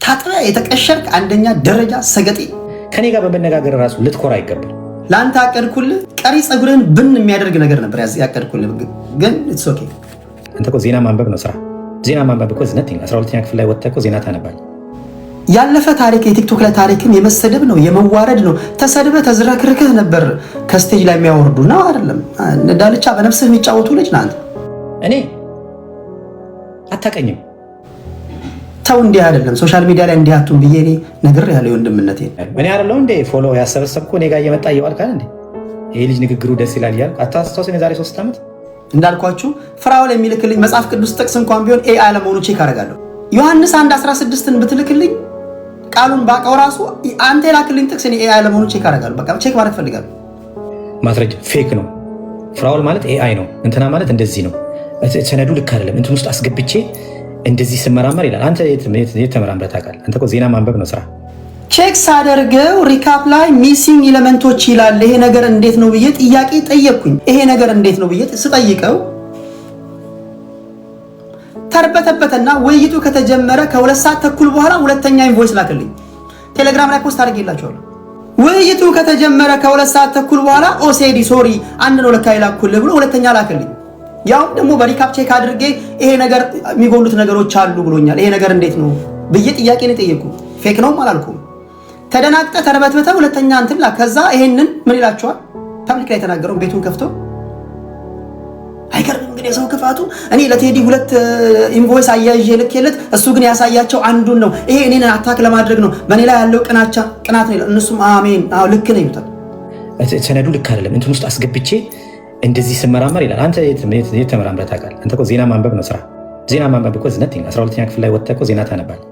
ታጥበ የተቀሸርክ አንደኛ ደረጃ ሰገጤ ከኔ ጋር በመነጋገር ራሱ ልትኮራ አይገባል። ለአንተ አቀድኩልህ ቀሪ ጸጉርን ብን የሚያደርግ ነገር ነበር ያቀድኩልህ፣ ግን ኢትስ ኦኬ። አንተ እኮ ዜና ማንበብ ነው ስራ። ዜና ማንበብ እኮ ዝነት 12ኛ ክፍል ላይ ወጥተህ እኮ ዜና ታነባለህ። ያለፈ ታሪክ የቲክቶክ ላይ ታሪክን የመሰደብ ነው የመዋረድ ነው። ተሰድበ ተዝረክርከህ ነበር ከስቴጅ ላይ የሚያወርዱ ነው አይደለም። ዳልቻ በነፍስህ የሚጫወቱ ልጅ ነህ አንተ። እኔ አታቀኝም። ተው እንዲህ አይደለም ሶሻል ሚዲያ ላይ እንዲህ አቱን ብዬ እኔ ነግሬሃለሁ። ወንድምነቴ እኔ አይደለሁ እንዴ ፎሎ ያሰበሰብኩ እኔ ጋር እየመጣ እየዋልክ አይደል እንዴ? ይሄ ልጅ ንግግሩ ደስ ይላል እያልኩ አታስታውስም? የዛሬ 3 ዓመት እንዳልኳችሁ ፍራኦል የሚልክልኝ መጽሐፍ ቅዱስ ጥቅስ እንኳን ቢሆን ኤአይ ለመሆኑ ቼክ አደርጋለሁ። ዮሐንስ 1:16ን ብትልክልኝ ቃሉን ባቀው ራሱ አንተ የላክልኝ ጥቅስ እኔ ኤአይ ለመሆኑ ቼክ አደርጋለሁ። በቃ ቼክ ማድረግ ፈልጋለሁ። ማስረጃ ፌክ ነው። ፍራኦል ማለት ኤአይ ነው፣ እንትና ማለት እንደዚህ ነው፣ ሰነዱ ልክ አይደለም፣ እንትን ውስጥ አስገብቼ እንደዚህ ስመራመር ይላል። አንተ የት ተመራምረህ ታውቃለህ? አንተ እኮ ዜና ማንበብ ነው ስራ። ቼክ ሳደርገው ሪካፕ ላይ ሚሲንግ ኤሌመንቶች ይላል። ይሄ ነገር እንዴት ነው ብዬ ጥያቄ ጠየቅኩኝ። ይሄ ነገር እንዴት ነው ብዬ ስጠይቀው ተርበተበተና ውይይቱ ከተጀመረ ከ2 ሰዓት ተኩል በኋላ ሁለተኛ ኢንቮይስ ላክልኝ። ቴሌግራም ላይ ፖስት አድርጌላችኋለሁ። ውይይቱ ከተጀመረ ከ2 ሰዓት ተኩል በኋላ ኦሴዲ ሶሪ አንድ ነው ለካ ይላኩልህ ብሎ ሁለተኛ ላክልኝ። ያው ደግሞ በሪካፕ ቼክ አድርጌ ይሄ ነገር የሚጎሉት ነገሮች አሉ ብሎኛል። ይሄ ነገር እንዴት ነው ብዬ ጥያቄ ነው ጠየቅኩ። ፌክ ነው አላልኩም። ተደናቅጠ ተርበትበተ ሁለተኛ እንትን ላ ከዛ ይሄንን ምን ይላችኋል? ፐብሊክ ላይ የተናገረው ቤቱን ከፍቶ አይገርም። እንግዲህ የሰው ክፋቱ እኔ ለቴዲ 2 ኢንቮይስ አያይዤ ልኬለት እሱ ግን ያሳያቸው አንዱን ነው። ይሄ እኔን አታክ ለማድረግ ነው፣ በእኔ ላይ ያለው ቅናት ነው። እነሱም አሜን አዎ ልክ ነው ይሉታል። ሰነዱ ልክ አይደለም፣ እንትን ውስጥ አስገብቼ እንደዚህ ስመራመር ይላል። አንተ የት ተመራምረህ ታውቃለህ? አንተ እኮ ዜና ማንበብ ነው ስራ። ዜና ማንበብ እኮ ዝነት 12ኛ ክፍል ላይ ወጥተህ እኮ ዜና ታነባለህ።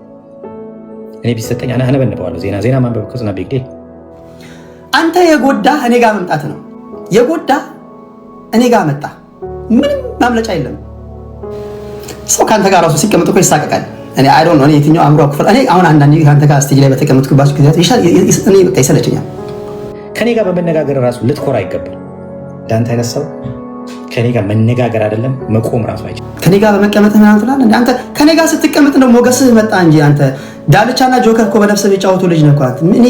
እኔ ቢሰጠኝ አነበንበዋለሁ። ዜና ማንበብ እኮ ዝና ቢግዴ። አንተ የጎዳህ እኔ ጋር መምጣት ነው። የጎዳህ እኔ ጋር መጣ። ምንም ማምለጫ የለም። ሰው ካንተ ጋር ራሱ ሲቀመጥ እኮ ይሳቀቃል። እኔ አይ ዶንት ኖ እኔ የትኛው አምሮ ክፍል እኔ አሁን አንዳንዴ ካንተ ጋር ስቴጅ ላይ በተቀመጥኩባችሁ ጊዜያት እኔ በቃ ይሰለቸኛል። ከኔ ጋር በመነጋገር ራሱ ልትኮራ አይገባል። ዳንተ አይነት ሰው ከኔ ጋር መነጋገር አይደለም መቆም ራሱ አይችልም። ከኔ ጋር በመቀመጥ ምናምን ትላለህ እንዴ? አንተ ከኔ ጋር ስትቀመጥ ነው ሞገስህ መጣ እንጂ አንተ ዳልቻና ጆከር እኮ በነፍስ የሚጫወቱ ልጅ ነው እኮ አንተ። እኔ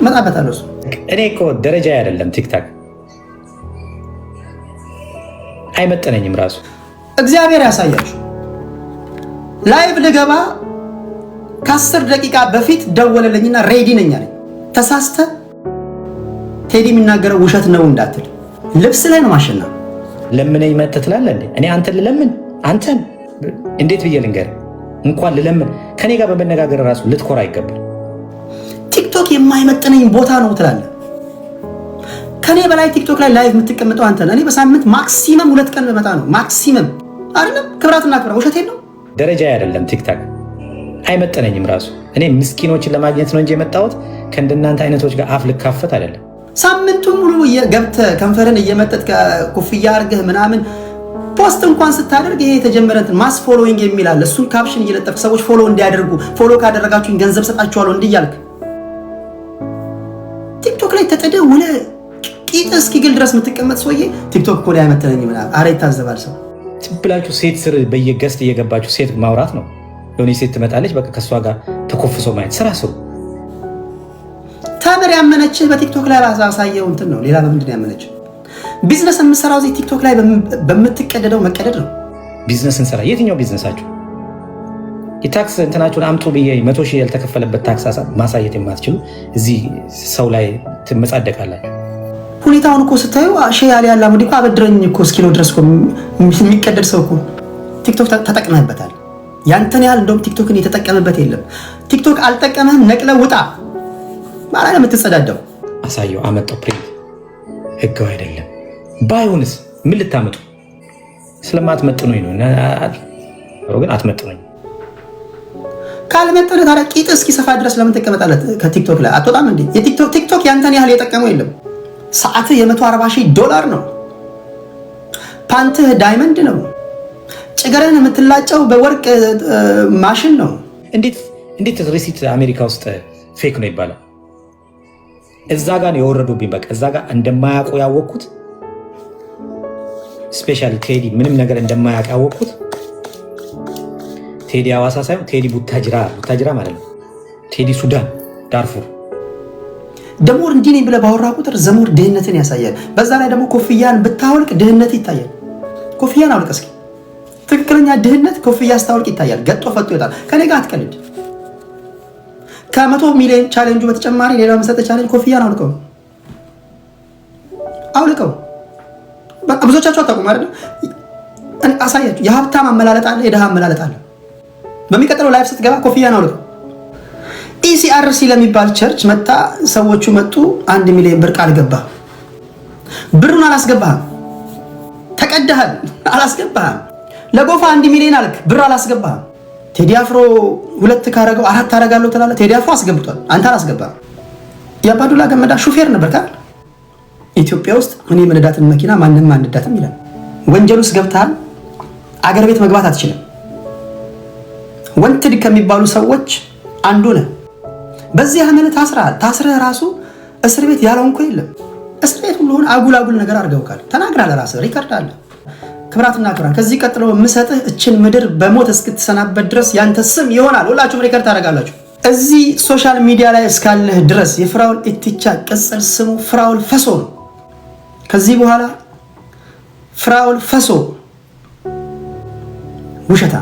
መጣበታለሁ። እኔ እኮ ደረጃ አይደለም ቲክታክ አይመጠነኝም ራሱ። እግዚአብሔር ያሳያችሁ። ላይቭ ልገባ ከ10 ደቂቃ በፊት ደወለልኝና ሬዲ ነኝ አለኝ። ተሳስተ ቴዲ የሚናገረው ውሸት ነው እንዳትል፣ ልብስ ላይ ነው ማሸና ለምነኝ መተህ ትላለህ እንዴ? እኔ አንተን ልለምን? አንተን እንዴት ብዬ ልንገርህ? እንኳን ልለምን ከኔ ጋር በመነጋገር ራሱ ልትኮራ አይገባል። ቲክቶክ የማይመጥነኝ ቦታ ነው ትላለህ። ከኔ በላይ ቲክቶክ ላይ ላይቭ የምትቀመጠው አንተ ነህ። እኔ በሳምንት ማክሲመም 2 ቀን በመጣ ነው ማክሲመም። አይደለም ክብራትና ክብራ ውሸቴን ነው። ደረጃ አይደለም ቲክታክ አይመጥነኝም ራሱ። እኔ ምስኪኖችን ለማግኘት ነው እንጂ የመጣሁት ከእንደናንተ አይነቶች ጋር አፍ ልካፈት አይደለም። ሳምንቱን ሙሉ ገብተህ ከንፈርን እየመጠጥ ኮፍያ አድርገህ ምናምን ፖስት እንኳን ስታደርግ ይሄ የተጀመረ እንትን ማስ ፎሎዊንግ የሚል አለ። እሱን ካፕሽን እየለጠፍክ ሰዎች ፎሎ እንዲያደርጉ ፎሎ ካደረጋችሁኝ ገንዘብ ሰጣችኋለሁ እንዲያልክ ቲክቶክ ላይ ተጠደውለ ቂጥ እስኪግል ድረስ የምትቀመጥ ሰውዬ ቲክቶክ እኮ ላይ አይመጥነኝም ምናምን። ኧረ ይታዘባል ሰው። ትብላችሁ ሴት ስር በየገስት እየገባችሁ ሴት ማውራት ነው። የሆነ ሴት ትመጣለች፣ በቃ ከሷ ጋር ተኮፍሶ ማየት ስራ ስሩ። ተምር ያመነችህ በቲክቶክ ላይ ባሳየው እንትን ነው። ሌላ በምንድን ነው ያመነችህ? ቢዝነስ የምሰራው እዚህ ቲክቶክ ላይ በምትቀደደው መቀደድ ነው። ቢዝነስ እንሰራ። የትኛው ቢዝነሳችሁ? የታክስ እንትናችሁን አምጡ ብዬ 100,000 ያልተከፈለበት ታክስ ማሳየት የማትችሉ እዚህ ሰው ላይ ትመጻደቃላችሁ። ሁኔታውን እኮ ስታዩ ሼያል ያለ አሙዲ እኮ አበድረኝ እኮ እስኪ ነው ድረስ እኮ የሚቀደድ ሰው እኮ ቲክቶክ ተጠቅመህበታል። ያንተን ያህል እንደውም ቲክቶክን የተጠቀመበት የለም። ቲክቶክ አልጠቀመህም፣ ነቅለህ ውጣ ማለት ነው የምትጸዳደው። አሳየው አመጣው ፕሪንት ህጋዊ አይደለም። ባይሆንስ ምን ልታመጡ? ስለማትመጥኑኝ ነው። ግን አትመጥኑኝ። ካልመጠነ ታዲያ ቂጥ እስኪሰፋ ድረስ ለምን ትቀመጣለህ? ከቲክቶክ ላይ አትወጣም እንዴ? ቲክቶክ ያንተን ያህል የጠቀመው የለም። ሰዓትህ $140,000 ነው። ፓንትህ ዳይመንድ ነው። ጭገረን የምትላጨው በወርቅ ማሽን ነው። እንዴት ሪሲት አሜሪካ ውስጥ ፌክ ነው ይባላል? እዛ ጋር የወረዱብኝ። በቃ እዛ ጋር እንደማያውቁ ያወቅኩት ስፔሻሊ ቴዲ ምንም ነገር እንደማያውቅ ያወቅኩት ቴዲ አዋሳ ሳይሆን ቴዲ ቡታጅራ ማለት ነው። ቴዲ ሱዳን ዳርፉር ደግሞ እንዲህ ነኝ ብለህ ባወራ ቁጥር ዘሞር ድህነትን ያሳያል። በዛ ላይ ደግሞ ኮፍያን ብታወልቅ ድህነት ይታያል። ኮፍያን አውልቅ እስኪ። ትክክለኛ ድህነት ኮፍያ ስታወልቅ ይታያል። ገጦ ፈቶ ይወጣል። ከኔ ጋር አትቀልድ። ከ100 ሚሊዮን ቻሌንጁ በተጨማሪ ሌላው መሰጠህ ቻሌንጅ ኮፍያን አውልቀው አውልቀው። በቃ ብዙዎቻችሁ አታውቁም አይደል? አሳያችሁ። የሀብታም አመላለጥ አለ፣ የድሃ አመላለጥ አለ። በሚቀጥለው ላይፍ ስትገባ ኮፍያን አውልቀው። ኢሲአርሲ ለሚባል ቸርች መጣ። ሰዎቹ መጡ። 1 ሚሊዮን ብር ቃል ገባ። ብሩን አላስገባህም። ተቀደሃል፣ አላስገባህም። ለጎፋ 1 ሚሊዮን አልክ፣ ብር አላስገባህም። ቴዲ አፍሮ 2 ካረገው 4 አረጋለሁ ትላለህ። ቴዲ አፍሮ አስገብቷል፣ አንተ አላስገባህም። የአባዱላ ገመዳ ሹፌር ነበር ካል ኢትዮጵያ ውስጥ እኔ የምነዳትን መኪና ማንም አንዳትም ይላል። ወንጀል ውስጥ ገብተሃል፣ አገር ቤት መግባት አትችልም። ወንትድ ከሚባሉ ሰዎች አንዱ ነህ። በዚህ አመት ታስረሃል። ታስረህ ራሱ እስር ቤት ያለው እንኳን የለም። እስር ቤት ሁሉ አጉል ነገር አድርገውካል። ተናግራለህ፣ ራስህ ሪከርድ አለ። ክብራትና ክብራን ከዚህ ቀጥሎ የምሰጥህ እችን ምድር በሞት እስክትሰናበት ድረስ ያንተ ስም ይሆናል። ሁላችሁም ሪከርድ ታደርጋላችሁ። እዚህ ሶሻል ሚዲያ ላይ እስካለህ ድረስ የፍራኦል ኢቲቻ ቅጽል ስሙ ፍራኦል ፈሶ ነው። ከዚህ በኋላ ፍራኦል ፈሶ ውሸታ